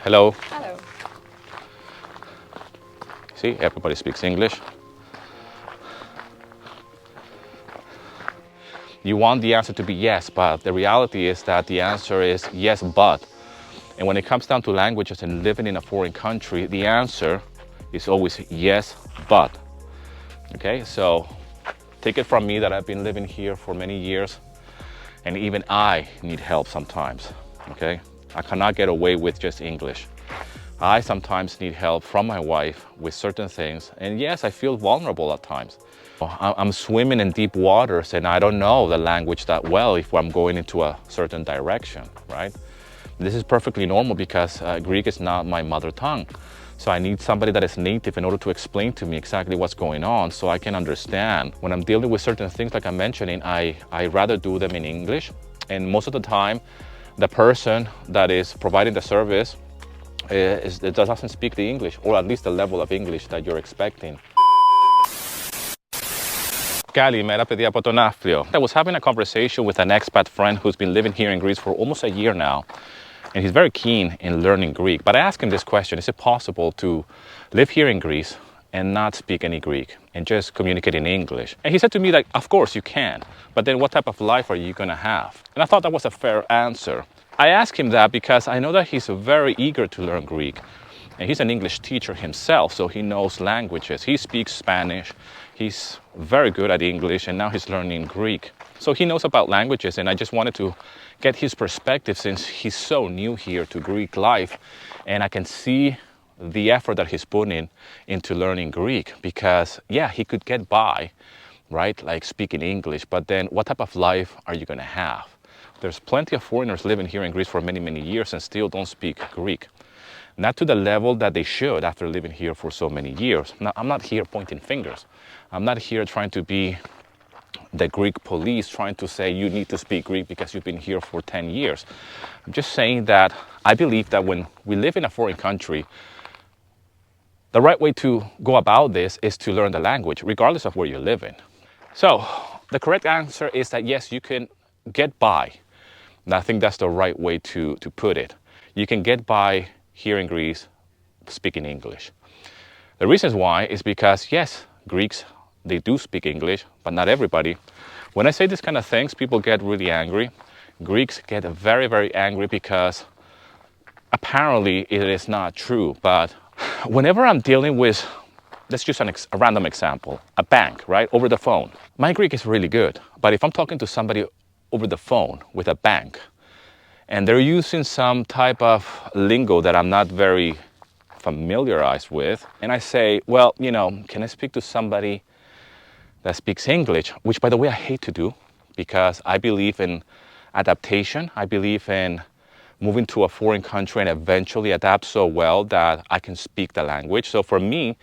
Hello. Hello. See, everybody speaks English. You want the answer to be yes, but the reality is that the answer is yes, but. And when it comes down to languages and living in a foreign country, the answer is always yes, but. Okay, so take it from me that I've been living here for many years, and even I need help sometimes. Okay, I cannot get away with just English. I sometimes need help from my wife with certain things, and yes, I feel vulnerable at times. I'm swimming in deep waters and I don't know the language that well if I'm going into a certain direction, right? This is perfectly normal because Greek is not my mother tongue. So I need somebody that is native in order to explain to me exactly what's going on so I can understand. When I'm dealing with certain things like I'm mentioning, I rather do them in English. And most of the time, the person that is providing the service doesn't speak the English, or at least the level of English that you're expecting. Καλημέρα, παιδιά από τον Άφλιο. I was having a conversation with an expat friend who's been living here in Greece for almost a year now. And he's very keen in learning Greek. But I asked him this question: is it possible to live here in Greece and not speak any Greek and just communicate in English? And he said to me, like, of course you can. But then what type of life are you going to have? And I thought that was a fair answer. I asked him that because I know that he's very eager to learn Greek. And he's an English teacher himself, so he knows languages. He speaks Spanish. He's very good at English, and now he's learning Greek. So he knows about languages, and I just wanted to get his perspective since he's so new here to Greek life. And I can see the effort that he's putting into learning Greek because, yeah, he could get by, right, like speaking English, but then what type of life are you going to have? There's plenty of foreigners living here in Greece for many, many years and still don't speak Greek. Not to the level that they should after living here for so many years. Now, I'm not here pointing fingers. I'm not here trying to be the Greek police trying to say you need to speak Greek because you've been here for 10 years. I'm just saying that I believe that when we live in a foreign country, the right way to go about this is to learn the language, regardless of where you're living. So the correct answer is that yes, you can get by. And I think that's the right way to put it. You can get by here in Greece speaking English. The reasons why is because, yes, Greeks, they do speak English, but not everybody. When I say this kind of things, people get really angry. Greeks get very, very angry because apparently it is not true. But whenever I'm dealing with, let's use a random example, a bank, right, over the phone. My Greek is really good, but if I'm talking to somebody over the phone with a bank, and they're using some type of lingo that I'm not very familiarized with, and I say, well, you know, can I speak to somebody that speaks English? Which, by the way, I hate to do because I believe in adaptation. I believe in moving to a foreign country and eventually adapt so well that I can speak the language. So for me,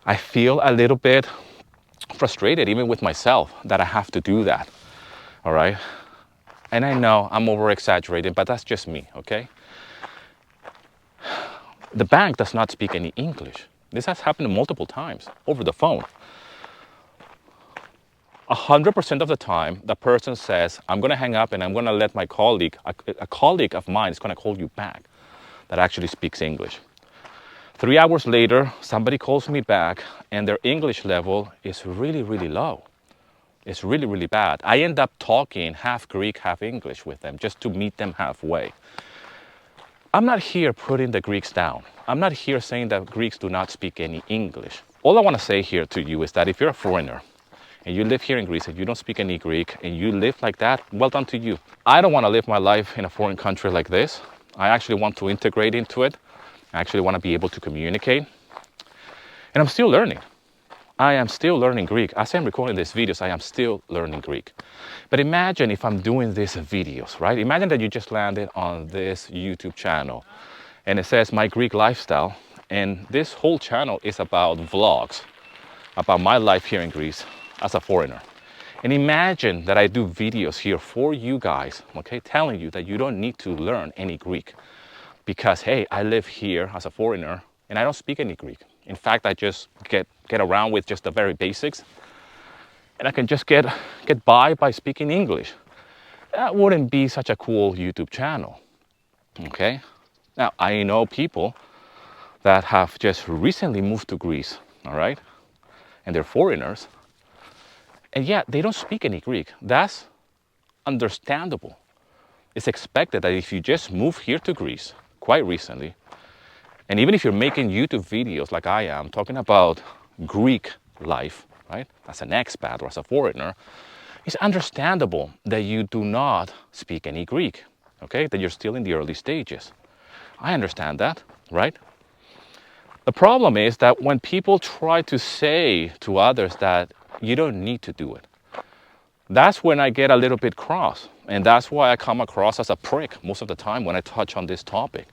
I feel a little bit frustrated, even with myself, that I have to do that, all right? And I know I'm over-exaggerating, but that's just me, okay? The bank does not speak any English. This has happened multiple times over the phone. 100% of the time, the person says, I'm going to hang up and I'm going to let my colleague, a colleague of mine is going to call you back that actually speaks English. 3 hours later, somebody calls me back and their English level is really, really low. It's really, really bad. I end up talking half Greek, half English with them just to meet them halfway. I'm not here putting the Greeks down. I'm not here saying that Greeks do not speak any English. All I want to say here to you is that if you're a foreigner and you live here in Greece and you don't speak any Greek and you live like that, well done to you. I don't want to live my life in a foreign country like this. I actually want to integrate into it. I actually want to be able to communicate. And I'm still learning. I am still learning Greek. As I'm recording these videos, I am still learning Greek. But imagine if I'm doing these videos, right? Imagine that you just landed on this YouTube channel and it says My Greek Lifestyle. And this whole channel is about vlogs, about my life here in Greece as a foreigner. And imagine that I do videos here for you guys, okay, telling you that you don't need to learn any Greek because, hey, I live here as a foreigner and I don't speak any Greek. In fact, I just get around with just the very basics and I can just get by speaking English. That wouldn't be such a cool YouTube channel, okay? Now, I know people that have just recently moved to Greece, all right? And they're foreigners, and yet they don't speak any Greek. That's understandable. It's expected that if you just move here to Greece quite recently, and even if you're making YouTube videos like I am, talking about Greek life, right, as an expat or as a foreigner, it's understandable that you do not speak any Greek, okay, that you're still in the early stages. I understand that, right? The problem is that when people try to say to others that you don't need to do it, that's when I get a little bit cross. And that's why I come across as a prick most of the time when I touch on this topic.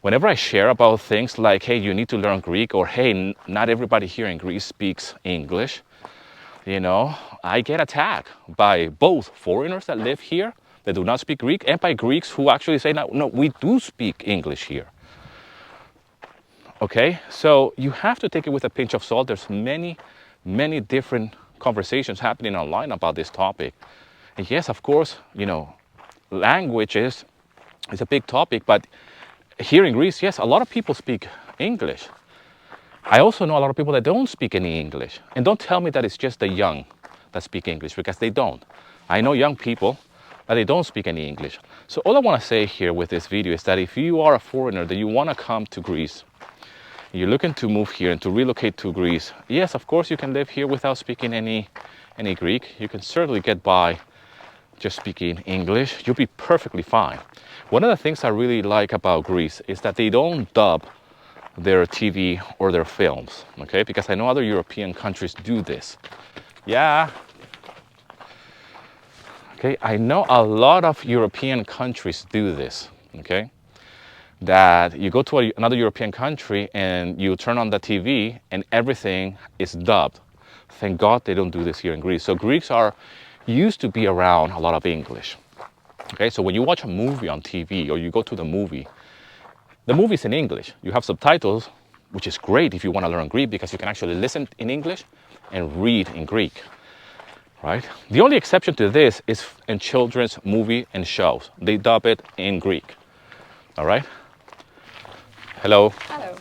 Whenever I share about things like, hey, you need to learn Greek, or hey, not everybody here in Greece speaks English, you know, I get attacked by both foreigners that live here that do not speak Greek and by Greeks who actually say, no, we do speak English here. Okay, so you have to take it with a pinch of salt. There's many different conversations happening online about this topic. And yes, of course, you know, language is a big topic, but here in Greece, yes, a lot of people speak English. I also know a lot of people that don't speak any English. And don't tell me that it's just the young that speak English, because they don't. I know young people that they don't speak any English. So all I want to say here with this video is that if you are a foreigner, that you want to come to Greece, you're looking to move here and to relocate to Greece, yes, of course, you can live here without speaking any Greek. You can certainly get by just speaking English. You'll be perfectly fine. One of the things I really like about Greece is that they don't dub their TV or their films, okay? Because I know other European countries do this. Yeah. Okay, I know a lot of European countries do this, okay? That you go to another European country and you turn on the TV and everything is dubbed. Thank God they don't do this here in Greece. So Greeks used to be around a lot of English. Okay, so when you watch a movie on TV or you go to the movie's in English. You have subtitles, which is great if you want to learn Greek because you can actually listen in English and read in Greek, right? The only exception to this is in children's movie and shows. They dub it in Greek, all right? Hello. Hello.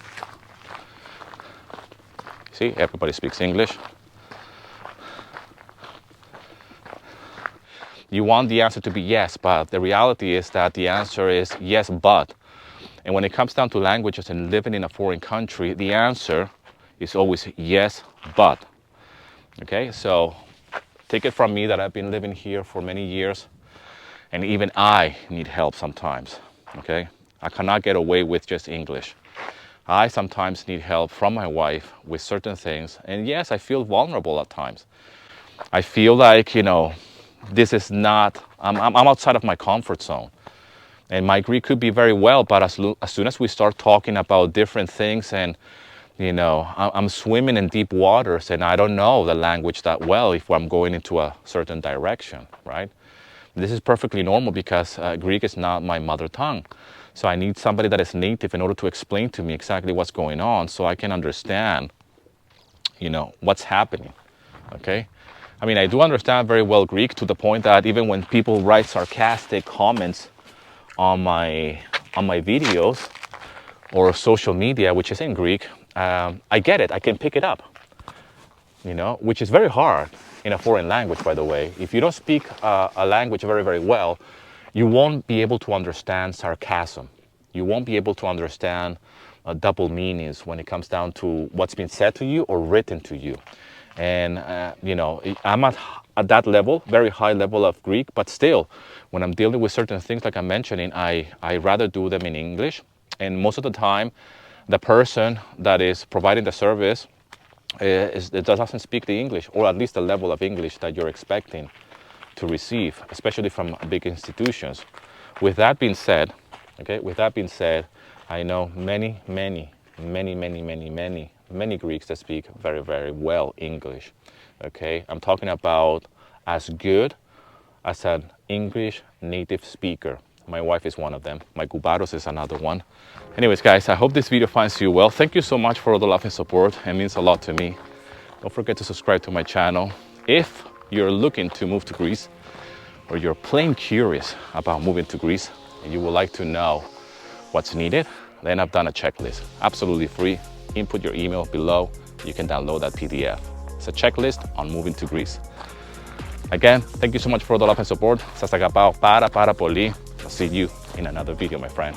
See, everybody speaks English. You want the answer to be yes, but the reality is that the answer is yes, but. And when it comes down to languages and living in a foreign country, the answer is always yes, but. Okay, so take it from me that I've been living here for many years, and even I need help sometimes, okay? I cannot get away with just English. I sometimes need help from my wife with certain things, and yes, I feel vulnerable at times. I feel like, you know, this is not, I'm outside of my comfort zone. And my Greek could be very well, but as soon as we start talking about different things and, you know, I'm swimming in deep waters and I don't know the language that well if I'm going into a certain direction, right? This is perfectly normal because Greek is not my mother tongue. So I need somebody that is native in order to explain to me exactly what's going on so I can understand, you know, what's happening, okay? I mean, I do understand very well Greek to the point that even when people write sarcastic comments on my videos or social media, which is in Greek, I get it. I can pick it up, you know, which is very hard in a foreign language, by the way. If you don't speak a language very, very well, you won't be able to understand sarcasm. You won't be able to understand double meanings when it comes down to what's been said to you or written to you. And, you know, I'm at that level, very high level of Greek, but still, when I'm dealing with certain things like I'm mentioning, I rather do them in English. And most of the time, the person that is providing the service doesn't speak the English, or at least the level of English that you're expecting to receive, especially from big institutions. With that being said, I know many Greeks that speak very, very well English, okay? I'm talking about as good as an English native speaker. My wife is one of them. My Kubaros is another one. Anyways, guys, I hope this video finds you well. Thank you so much for all the love and support. It means a lot to me. Don't forget to subscribe to my channel. If you're looking to move to Greece, or you're plain curious about moving to Greece, and you would like to know what's needed, then I've done a checklist, absolutely free. Input your email below, you can download that PDF. It's a checklist on moving to Greece. Again, thank you so much for the love and support. Σας αγαπάω πάρα πολύ. I'll see you in another video, my friend.